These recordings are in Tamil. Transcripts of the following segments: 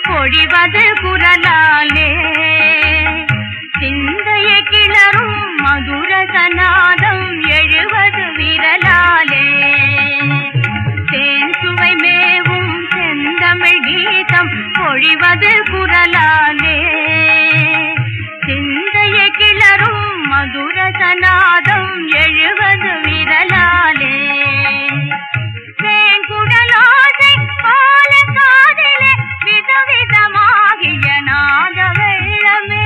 பொழிவது குரலாலே சிந்தைய கிளறும் மதுர சநாதம் எழுவது விரலாலே தேன் சுவை மேவும் செந்தமிழ் கீதம் பொழிவது குரலாலே சிந்தைய கிளறும் மதுர சநாதம் எழுவது விரலாலே வேங்குடலாசை பால காதிலே விதவிதமாகிய நாத வெள்ளமே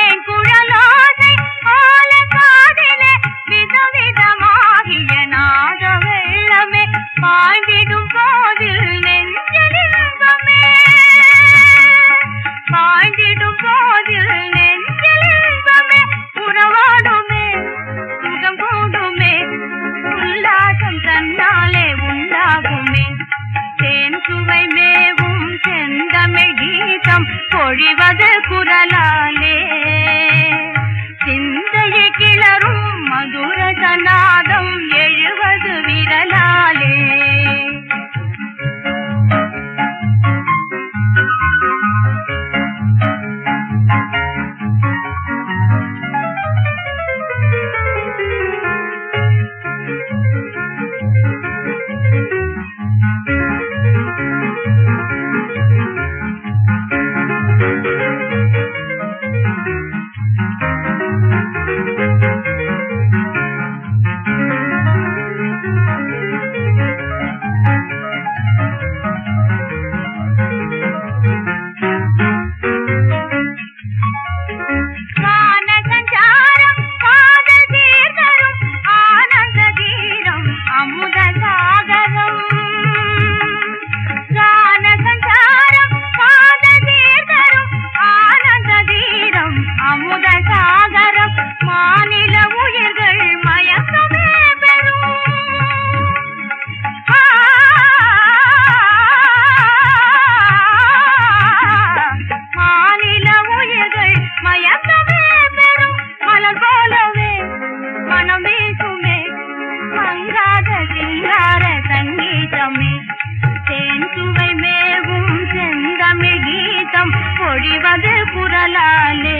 வேங்குடலாசை பால காதிலே விதவிதமாகிய நாத வெள்ளமே பாய்ந்திடும் போதில் நெஞ்சலின்பமே பாய்ந்திடும் போதில் நெஞ்சலின்பமே உறவாடுமே சுகம் கூடுமே உல்லாசம் தன்னாலே உண்டாகுமே தேன் சுவை மேவும் செந்தமிழ் கீதம் பொழிவது குரலாலே சிந்தையை கிளறும் மதுர சநாதம் எழுவது விரலாலே பொழிவது குரலாலே